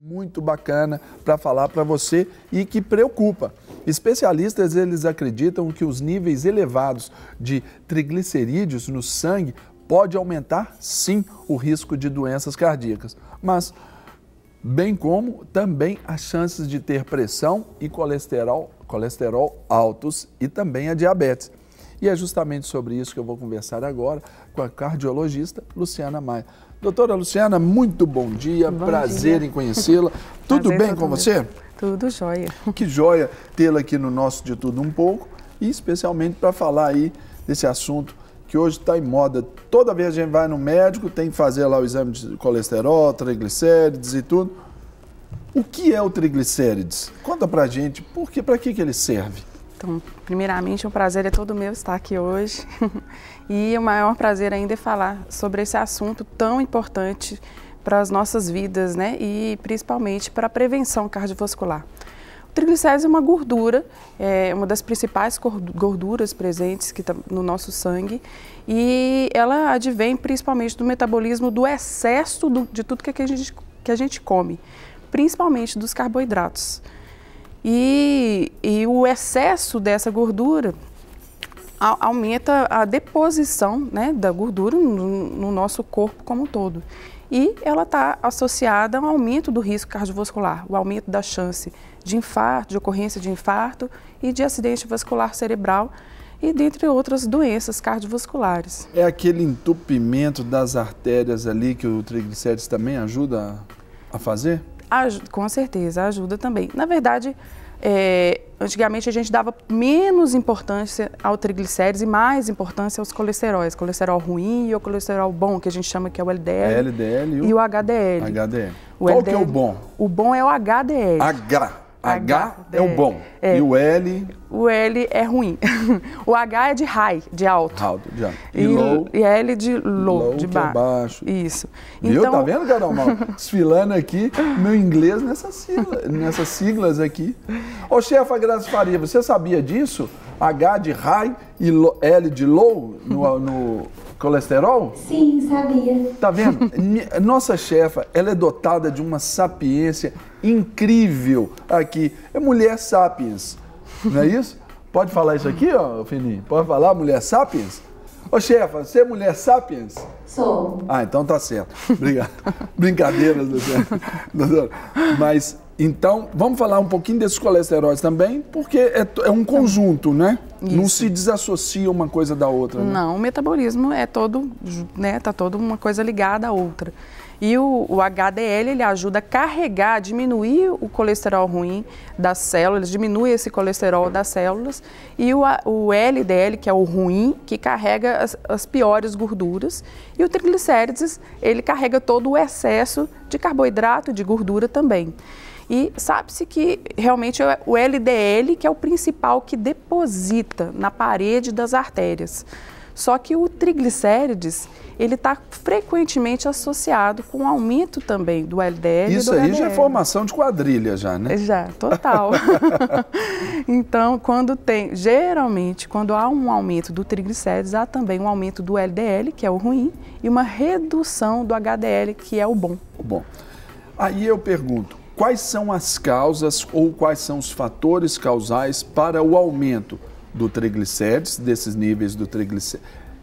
Muito bacana para falar para você e que preocupa. Especialistas, eles acreditam que os níveis elevados de triglicerídeos no sangue pode aumentar, sim, o risco de doenças cardíacas, mas bem como também as chances de ter pressão e colesterol altos e também a diabetes. E é justamente sobre isso que eu vou conversar agora com a cardiologista Luciana Maia. Doutora Luciana, muito bom dia, prazer em conhecê-la. Tudo bem com você? Tudo jóia. Que jóia tê-la aqui no nosso De Tudo Um Pouco e especialmente para falar aí desse assunto que hoje está em moda. Toda vez que a gente vai no médico, tem que fazer lá o exame de colesterol, triglicérides e tudo. O que é o triglicérides? Conta pra gente, para que ele serve? Então, primeiramente, o prazer é todo meu estar aqui hoje. E o maior prazer ainda é falar sobre esse assunto tão importante para as nossas vidas, né? E principalmente para a prevenção cardiovascular. O triglicérides é uma gordura, é uma das principais gorduras presentes que tá no nosso sangue, e ela advém principalmente do metabolismo do excesso de tudo que a gente come, principalmente dos carboidratos. E o excesso dessa gordura aumenta a deposição, né, da gordura no nosso corpo como um todo. E ela está associada ao aumento do risco cardiovascular, o aumento da chance de infarto, de ocorrência de infarto e de acidente vascular cerebral e dentre outras doenças cardiovasculares. É aquele entupimento das artérias ali que o triglicérides também ajuda a fazer? Com certeza, ajuda também. Na verdade, antigamente a gente dava menos importância ao triglicérides e mais importância aos colesteróis. Colesterol ruim e o colesterol bom, que a gente chama que é o LDL, LDL e o HDL. Qual que é o bom? O bom é o HDL. H é o bom. E o L? O L é ruim. O H é de high, de alto. E low? E L de low, de baixo. É baixo. Isso. Viu? Então... Tá vendo, Carol Mal? Desfilando aqui meu inglês nessas siglas aqui. Ô, chefa Graça Faria, você sabia disso? H de high e L de low no colesterol? Sim, sabia. Tá vendo? Nossa chefa, ela é dotada de uma sapiência incrível aqui. É mulher sapiens, não é isso? Pode falar isso aqui, ó, Fininho? Pode falar mulher sapiens? Ô, chefa, você é mulher sapiens? Sou. Ah, então tá certo. Obrigado. Brincadeiras, doutora. Mas, então, vamos falar um pouquinho desses colesteróis também, porque é um conjunto, né? Isso. Não se desassocia uma coisa da outra, né? Não, o metabolismo é todo, né? Tá toda uma coisa ligada à outra. E o HDL, ele ajuda a carregar, diminuir o colesterol ruim das células, diminui esse colesterol das células. E o LDL, que é o ruim, que carrega as piores gorduras. E o triglicérides, ele carrega todo o excesso de carboidrato e de gordura também. E sabe-se que realmente é o LDL que é o principal que deposita na parede das artérias. Só que o triglicérides, ele está frequentemente associado com o aumento também do LDL e do HDL. Isso aí já é formação de quadrilha já, né? Já, total. Então, geralmente, quando há um aumento do triglicérides, há também um aumento do LDL, que é o ruim, e uma redução do HDL, que é o bom. O bom. Aí eu pergunto, quais são as causas ou quais são os fatores causais para o aumento do triglicérides, desses níveis do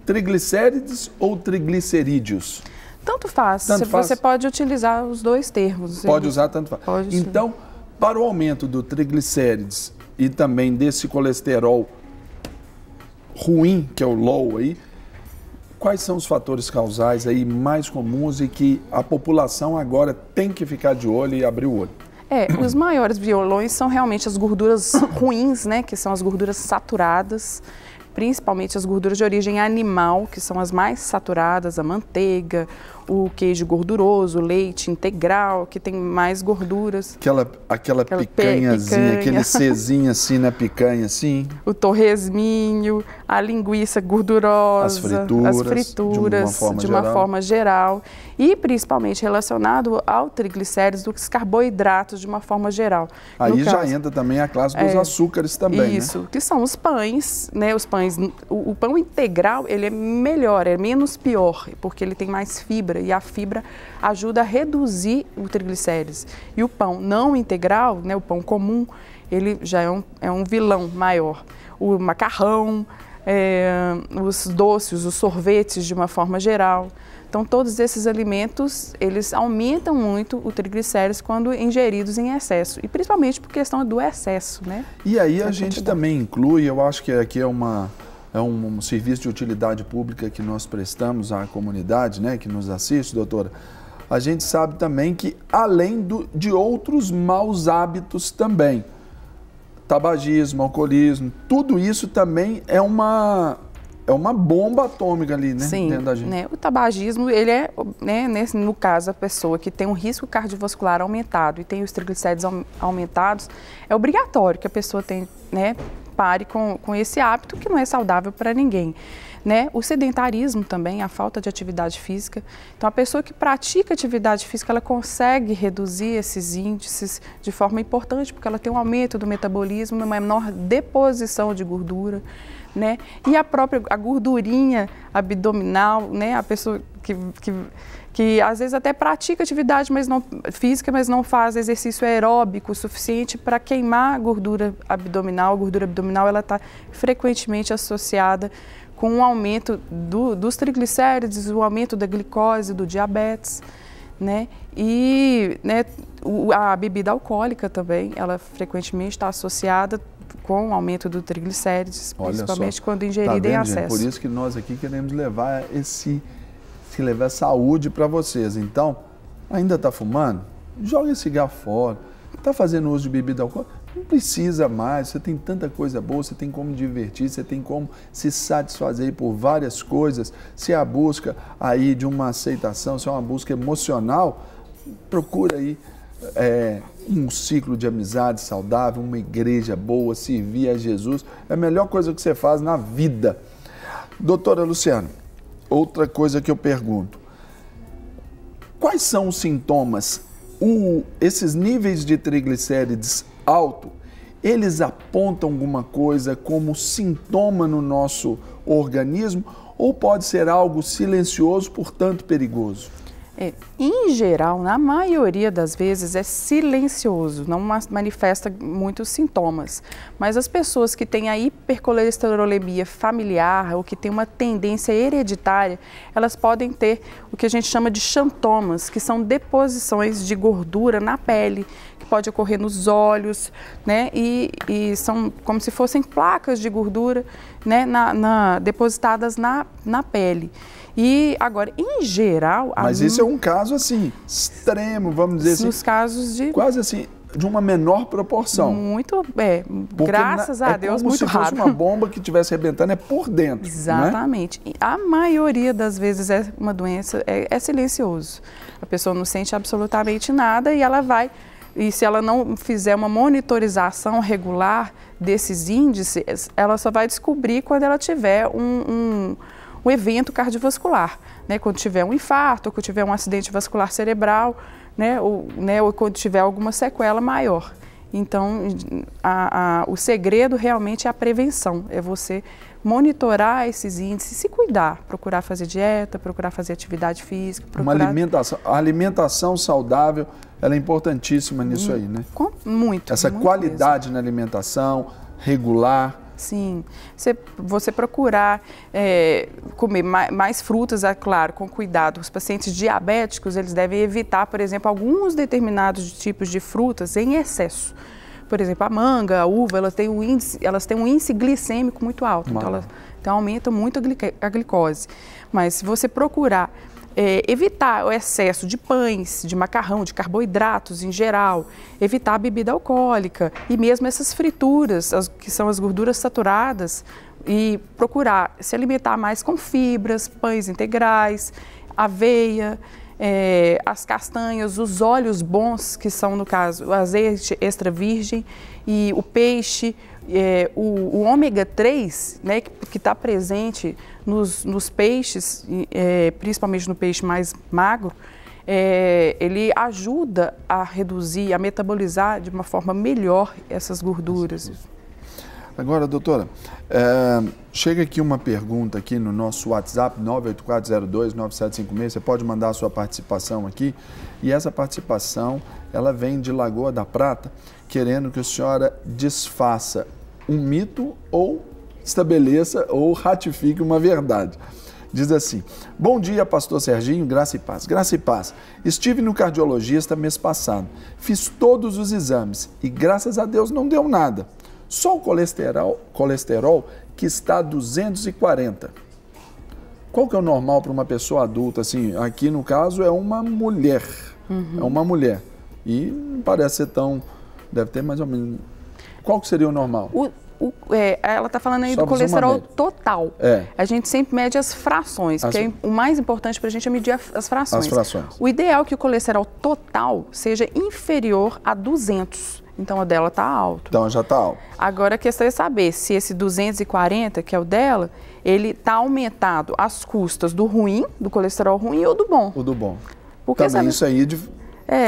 triglicérides ou triglicerídeos? Tanto faz. Você pode utilizar os dois termos. Pode usar, tanto faz. Então, para o aumento do triglicérides e também desse colesterol ruim, que é o low aí, quais são os fatores causais aí mais comuns e que a população agora tem que ficar de olho e abrir o olho? Os maiores vilões são realmente as gorduras ruins, né, que são as gorduras saturadas, principalmente as gorduras de origem animal, que são as mais saturadas, a manteiga, o queijo gorduroso, o leite integral, que tem mais gorduras. Aquela picanhazinha, aquele Czinho assim na picanha, assim. O torresminho, a linguiça gordurosa, as frituras de uma forma geral. E principalmente relacionado ao triglicérides, dos carboidratos de uma forma geral. Aí já entra também a classe dos açúcares também, isso, né? Que são os pães, né? Os pães, o pão integral, ele é melhor, é menos pior, porque ele tem mais fibra. gordura e a fibra ajuda a reduzir o triglicérides. E o pão não integral, né, o pão comum, ele já é um vilão maior. O macarrão, os doces, os sorvetes de uma forma geral. Então, todos esses alimentos, eles aumentam muito o triglicérides quando ingeridos em excesso. E principalmente por questão do excesso, né? E aí a gente também inclui, eu acho que aqui é um serviço de utilidade pública que nós prestamos à comunidade, né, que nos assiste, doutora. A gente sabe também que, além de outros maus hábitos também, tabagismo, alcoolismo, tudo isso também é uma bomba atômica ali, né? Sim, dentro da gente. Né? O tabagismo, ele é, né, no caso, a pessoa que tem um risco cardiovascular aumentado e tem os triglicérides aumentados, é obrigatório que a pessoa pare com esse hábito que não é saudável para ninguém. Né? O sedentarismo também, a falta de atividade física. Então, a pessoa que pratica atividade física, ela consegue reduzir esses índices de forma importante, porque ela tem um aumento do metabolismo, uma menor deposição de gordura, né? E a gordurinha abdominal, né? A pessoa que às vezes até pratica atividade física, mas não faz exercício aeróbico o suficiente para queimar a gordura abdominal. A gordura abdominal, ela está frequentemente associada com o aumento dos triglicérides, o aumento da glicose, do diabetes, né? E a bebida alcoólica também, ela frequentemente está associada com o aumento do triglicérides, principalmente quando ingerida em excesso. Por isso que nós aqui queremos levar levar saúde para vocês. Então, ainda está fumando? Joga esse cigarro fora. Está fazendo uso de bebida alcoólica? Não precisa mais, você tem tanta coisa boa, você tem como divertir, você tem como se satisfazer por várias coisas. Se é a busca aí de uma aceitação, se é uma busca emocional, procura aí um ciclo de amizade saudável, uma igreja boa, servir a Jesus. É a melhor coisa que você faz na vida. Doutora Luciana, outra coisa que eu pergunto. Quais são os sintomas? Esses níveis de triglicérides alto, eles apontam alguma coisa como sintoma no nosso organismo ou pode ser algo silencioso, portanto perigoso? Em geral, na maioria das vezes é silencioso, não manifesta muitos sintomas. Mas as pessoas que têm a hipercolesterolemia familiar ou que têm uma tendência hereditária, elas podem ter o que a gente chama de xantomas, que são deposições de gordura na pele, que pode ocorrer nos olhos, né? E são como se fossem placas de gordura, né? Depositadas na pele. E agora, em geral... Mas isso é um caso, assim, extremo, vamos dizer assim. Nos casos de... Quase assim, de uma menor proporção. Muito, graças a Deus, muito raro. É como se fosse uma bomba que estivesse arrebentando, por dentro. Exatamente. Né? A maioria das vezes é uma doença, é silencioso. A pessoa não sente absolutamente nada e ela vai... E se ela não fizer uma monitorização regular desses índices, ela só vai descobrir quando ela tiver um evento cardiovascular, né? Quando tiver um infarto, ou quando tiver um acidente vascular cerebral, né? Ou quando tiver alguma sequela maior. Então, o segredo realmente é a prevenção, é você monitorar esses índices, se cuidar, procurar fazer dieta, procurar fazer atividade física. A alimentação saudável, ela é importantíssima nisso aí, né? Muito. Essa muito qualidade mesmo. na alimentação, regular. Sim, você procurar comer mais frutas, é claro, com cuidado. Os pacientes diabéticos, eles devem evitar, por exemplo, alguns determinados tipos de frutas em excesso. Por exemplo, a manga, a uva, elas têm um índice glicêmico muito alto, então aumenta muito a glicose. Mas se você procurar evitar o excesso de pães, de macarrão, de carboidratos em geral, evitar a bebida alcoólica e mesmo essas frituras, que são as gorduras saturadas, e procurar se alimentar mais com fibras, pães integrais, aveia, as castanhas, os óleos bons, que são, no caso, o azeite extra virgem e o peixe, o ômega 3, né, que está presente nos peixes, principalmente no peixe mais magro, ele ajuda a reduzir, a metabolizar de uma forma melhor essas gorduras. Agora, doutora, chega aqui uma pergunta aqui no nosso WhatsApp, 984029756. Você pode mandar a sua participação aqui. E essa participação, ela vem de Lagoa da Prata, querendo que a senhora desfaça um mito ou estabeleça ou ratifique uma verdade. Diz assim: bom dia, pastor Serginho, graça e paz. Graça e paz. Estive no cardiologista mês passado, fiz todos os exames e graças a Deus não deu nada. Só o colesterol que está 240. Qual que é o normal para uma pessoa adulta? Assim, aqui no caso é uma mulher. É uma mulher. E não parece ser tão... Deve ter mais ou menos... Qual que seria o normal? Ela está falando aí do colesterol total. A gente sempre mede as frações, porque o mais importante para a gente é medir as frações. O ideal é que o colesterol total seja inferior a 200. Então, a dela está alto. Então, já está alto. Agora, a questão é saber se esse 240, que é o dela, ele está aumentado às custas do ruim, do colesterol ruim ou do bom. O do bom. Porque também isso aí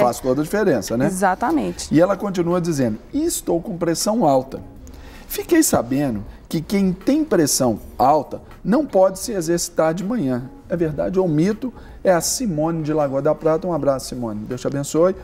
faz toda a diferença, né? Exatamente. E ela continua dizendo, estou com pressão alta. Fiquei sabendo que quem tem pressão alta não pode se exercitar de manhã. É verdade ou mito? É a Simone de Lagoa da Prata. Um abraço, Simone. Deus te abençoe.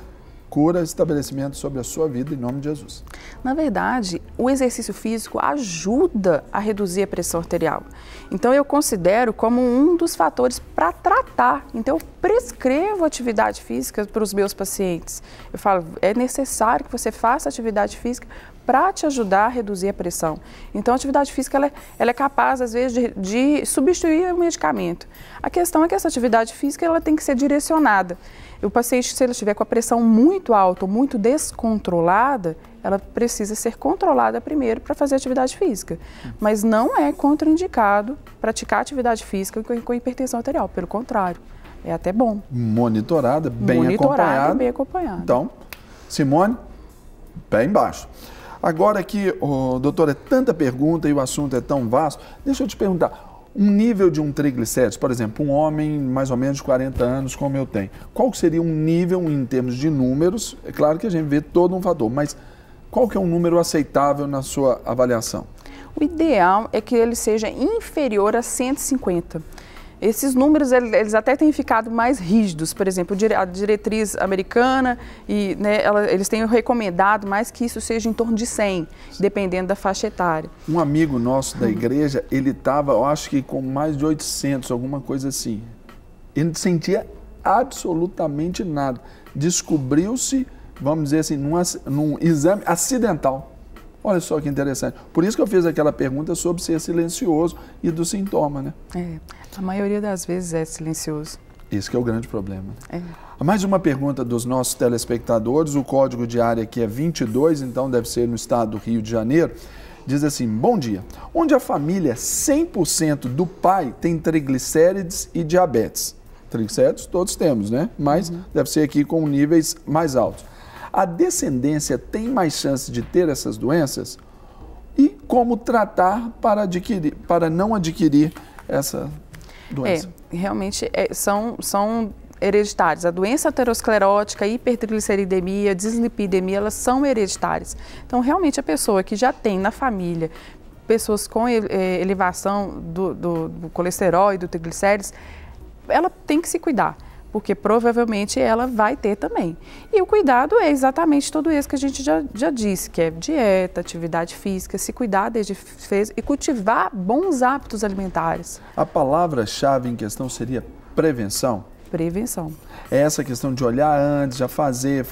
Cura, estabelecimento sobre a sua vida, em nome de Jesus. Na verdade, o exercício físico ajuda a reduzir a pressão arterial. Então, eu considero como um dos fatores para tratar. Então, eu prescrevo atividade física para os meus pacientes. Eu falo, é necessário que você faça atividade física para te ajudar a reduzir a pressão. Então, a atividade física ela é capaz, às vezes, de substituir o medicamento. A questão é que essa atividade física ela tem que ser direcionada. O paciente, se ele estiver com a pressão muito alta ou muito descontrolada, ela precisa ser controlada primeiro para fazer atividade física. Mas não é contraindicado praticar atividade física com hipertensão arterial, pelo contrário, é até bom. Monitorada, bem acompanhada. Bem acompanhada. Então, Simone, pé embaixo. Agora aqui, doutor, é tanta pergunta e o assunto é tão vasto, deixa eu te perguntar. Um nível de um triglicéridos, por exemplo, um homem mais ou menos de 40 anos, como eu tenho, qual seria um nível em termos de números? É claro que a gente vê todo um fator, mas qual que é um número aceitável na sua avaliação? O ideal é que ele seja inferior a 150. Esses números, eles até têm ficado mais rígidos. Por exemplo, a diretriz americana, eles têm recomendado mais que isso seja em torno de 100, dependendo da faixa etária. Um amigo nosso da igreja, ele estava, eu acho que com mais de 800, alguma coisa assim. Ele não sentia absolutamente nada. Descobriu-se, vamos dizer assim, num exame acidental. Olha só que interessante. Por isso que eu fiz aquela pergunta sobre ser silencioso e do sintoma, né? A maioria das vezes é silencioso. Esse que é o grande problema. Mais uma pergunta dos nossos telespectadores. O código de área aqui é 22, então deve ser no estado do Rio de Janeiro. Diz assim, bom dia. Onde a família 100% do pai tem triglicérides e diabetes. Triglicéridos todos temos, né? Mas deve ser aqui com níveis mais altos. A descendência tem mais chance de ter essas doenças? E como tratar para não adquirir essa doença? Realmente são hereditárias. A doença aterosclerótica, hipertrigliceridemia, dislipidemia, elas são hereditárias. Então, realmente, a pessoa que já tem na família pessoas com elevação do colesterol e do triglicérides, ela tem que se cuidar, porque provavelmente ela vai ter também. E o cuidado é exatamente tudo isso que a gente já disse, que é dieta, atividade física, se cuidar desde cedo e cultivar bons hábitos alimentares. A palavra-chave em questão seria prevenção? Prevenção. É essa questão de olhar antes, já fazer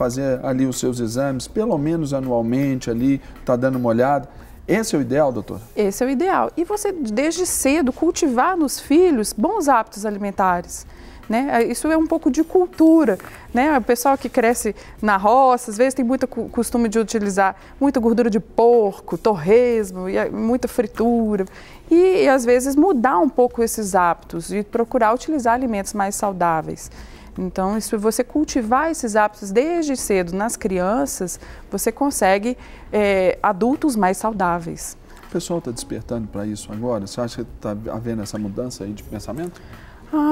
ali os seus exames, pelo menos anualmente ali, tá dando uma olhada. Esse é o ideal, doutor? Esse é o ideal. E você, desde cedo, cultivar nos filhos bons hábitos alimentares. Né? Isso é um pouco de cultura, né? O pessoal que cresce na roça, às vezes tem muito costume de utilizar muita gordura de porco, torresmo, muita fritura. E às vezes mudar um pouco esses hábitos e procurar utilizar alimentos mais saudáveis. Então, se você cultivar esses hábitos desde cedo nas crianças, você consegue adultos mais saudáveis. O pessoal está despertando para isso agora? Você acha que está havendo essa mudança aí de pensamento?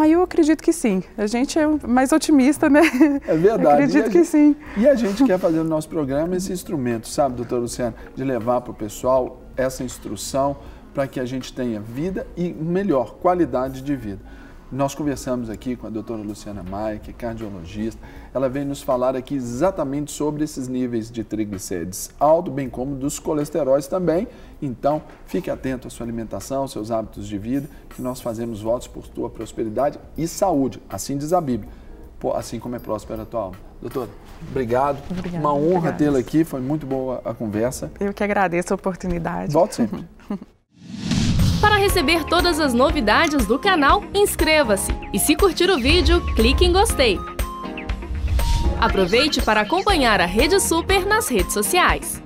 Eu acredito que sim. A gente é mais otimista, né? É verdade. Acredito que sim. E a gente quer fazer no nosso programa esse instrumento, sabe, doutora Luciana, de levar para o pessoal essa instrução para que a gente tenha vida e melhor qualidade de vida. Nós conversamos aqui com a doutora Luciana Maia, que é cardiologista. Ela veio nos falar aqui exatamente sobre esses níveis de triglicérides alto, bem como dos colesteróis também. Então, fique atento à sua alimentação, aos seus hábitos de vida, que nós fazemos votos por tua prosperidade e saúde. Assim diz a Bíblia, assim como é próspera a tua alma. Doutora, obrigado. Obrigada. Uma honra tê-la aqui, foi muito boa a conversa. Eu que agradeço a oportunidade. Volte sempre. Para receber todas as novidades do canal, inscreva-se e se curtir o vídeo, clique em gostei. Aproveite para acompanhar a Rede Super nas redes sociais.